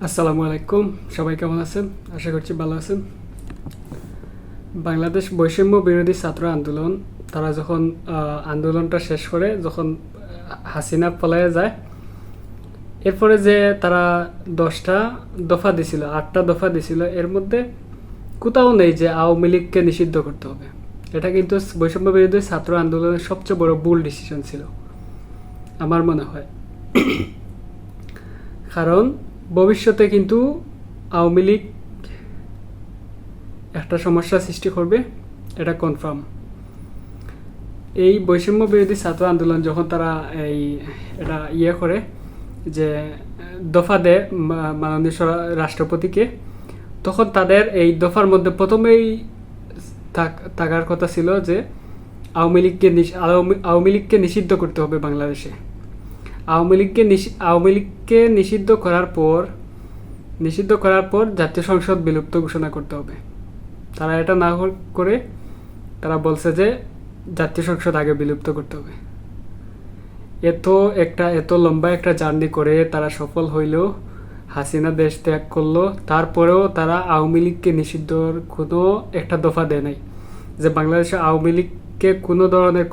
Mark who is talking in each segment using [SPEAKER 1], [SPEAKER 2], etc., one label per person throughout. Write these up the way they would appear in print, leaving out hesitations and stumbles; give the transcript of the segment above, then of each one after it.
[SPEAKER 1] আসসালামু আলাইকুম, সবাই কেমন আছেন? আশা করছি ভালো আছেন। বাংলাদেশ বৈষম্য বিরোধী ছাত্র আন্দোলন, তারা যখন আন্দোলনটা শেষ করে, যখন হাসিনা পলায়ে যায়, এরপরে যে তারা 10টা দফা দিছিল, 8টা দফা দিছিল, এর মধ্যে কোথাও নেই যে আওয়ামী লীগকে নিষিদ্ধ করতে হবে। এটা কিন্তু বৈষম্য বিরোধী ছাত্র আন্দোলনের সবচেয়ে বড় ভুল ডিসিশন ছিল আমার মনে হয়। কারণ ভবিষ্যতে কিন্তু আওয়ামী লীগ একটা সমস্যা সৃষ্টি করবে, এটা কনফার্ম। এই বৈষম্য বিরোধী ছাত্র আন্দোলন যখন তারা এটা করে যে দফা দেয় মাননীয় রাষ্ট্রপতিকে, তখন তাদের এই দফার মধ্যে প্রথমেই থাকার কথা ছিল যে আওয়ামী লীগকে নিষিদ্ধ করতে হবে বাংলাদেশে। আওয়ামী লীগকে নিষিদ্ধ করার পর জাতীয় সংসদ বিলুপ্ত ঘোষণা করতে হবে। তারা এটা না করে তারা বলছে যে জাতীয় সংসদ আগে বিলুপ্ত করতে হবে। এত লম্বা একটা জার্নি করে তারা সফল হইলেও, হাসিনা দেশ ত্যাগ করলো, তারপরেও তারা আওয়ামী লীগকে নিষিদ্ধর কোনো একটা দফা দেয় নাই যে বাংলাদেশে আওয়ামী লীগকে কোনো ধরনের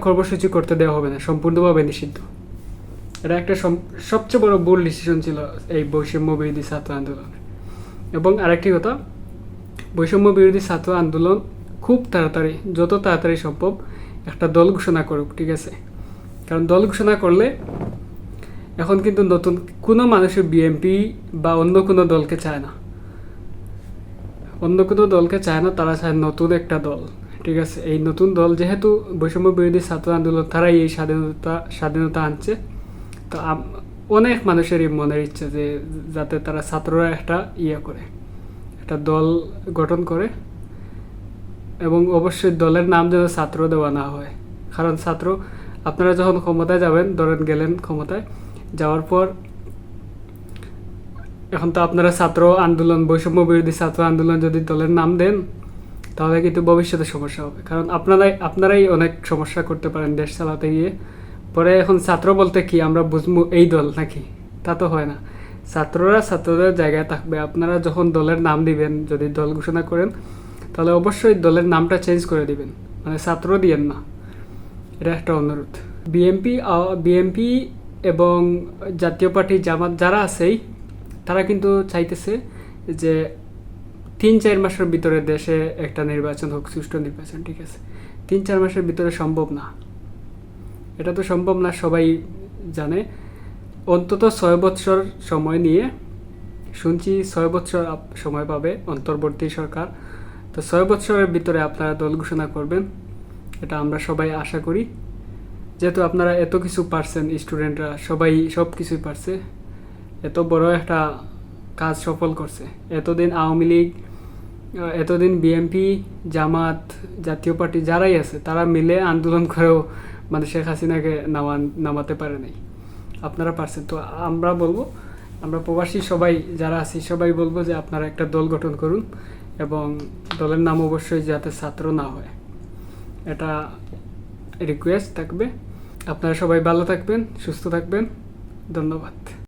[SPEAKER 1] কর্মসূচি করতে দেওয়া হবে না, সম্পূর্ণভাবে নিষিদ্ধ। এটা একটা সবচেয়ে বড় ভুল ডিসিশন ছিল এই বৈষম্য বিরোধী ছাত্র আন্দোলন। এবং আরেকটি কথা, বৈষম্য বিরোধী ছাত্র আন্দোলন খুব তাড়াতাড়ি, যত তাড়াতাড়ি সম্ভব একটা দল ঘোষণা করুক, ঠিক আছে? কারণ দল ঘোষণা করলে এখন কিন্তু নতুন কোনো মানুষের বিএনপি বা অন্য কোনো দলকে চায় না, তারা চায় নতুন একটা দল, ঠিক আছে? এই নতুন দল যেহেতু বৈষম্য বিরোধী ছাত্র আন্দোলন, তারাই এই স্বাধীনতা আনছে, তো অনেক মানুষেরই মনের ইচ্ছে যে যাতে তারা ছাত্ররা একটা একটা দল গঠন করে, এবং অবশ্যই দলের নাম যেন ছাত্র দেওয়া না হয়। কারণ আপনারা যখন ক্ষমতায় যাবেন, ধরেন গেলেন ক্ষমতায়, যাওয়ার পর এখন তো আপনারা ছাত্র আন্দোলন, বৈষম্য বিরোধী ছাত্র আন্দোলন যদি দলের নাম দেন, তাহলে কিন্তু ভবিষ্যতে সমস্যা হবে। কারণ আপনারাই অনেক সমস্যা করতে পারেন দেশ চালাতে গিয়ে। পরে এখন ছাত্র বলতে কি আমরা বুঝবো এই দল নাকি? তা তো হয় না। ছাত্ররা ছাত্রদের জায়গায় থাকবে। আপনারা যখন দলের নাম দিবেন, যদি দল ঘোষণা করেন, তাহলে অবশ্যই দলের নামটা চেঞ্জ করে দিবেন, মানে ছাত্র দিয়েন না। এটা একটা অনুরোধ। বিএনপি এবং জাতীয় পার্টি, জামাত যারা আছেই, তারা কিন্তু চাইতেছে যে 3-4 মাসের ভিতরে দেশে একটা নির্বাচন হোক, সুষ্ঠু নির্বাচন, ঠিক আছে? 3-4 মাসের ভিতরে সম্ভব না, এটা তো সম্ভব না, সবাই জানে। অন্তত 6 বছর সময় নিয়ে, শুনছি 6 বছর সময় পাবে অন্তর্বর্তী সরকার। তো 6 বছরের ভিতরে আপনারা দল ঘোষণা করবেন, এটা আমরা সবাই আশা করি। যেহেতু আপনারা এত কিছু পারছেন, স্টুডেন্টরা সবাই সব কিছুই পারছে, এত বড় একটা কাজ সফল করছে। এতদিন আওয়ামী লীগ, এতদিন বিএনপি, জামাত, জাতীয় পার্টি যারাই আছে, তারা মিলে আন্দোলন করেও মানে শেখ হাসিনাকে নামাতে পারে নাই। আপনারা পারছেন। তো আমরা প্রবাসী সবাই যারা আছি, সবাই বলবো যে আপনারা একটা দল গঠন করুন, এবং দলের নাম অবশ্যই যাতে ছাত্র না হয়, এটা রিকোয়েস্ট থাকবে। আপনারা সবাই ভালো থাকবেন, সুস্থ থাকবেন। ধন্যবাদ।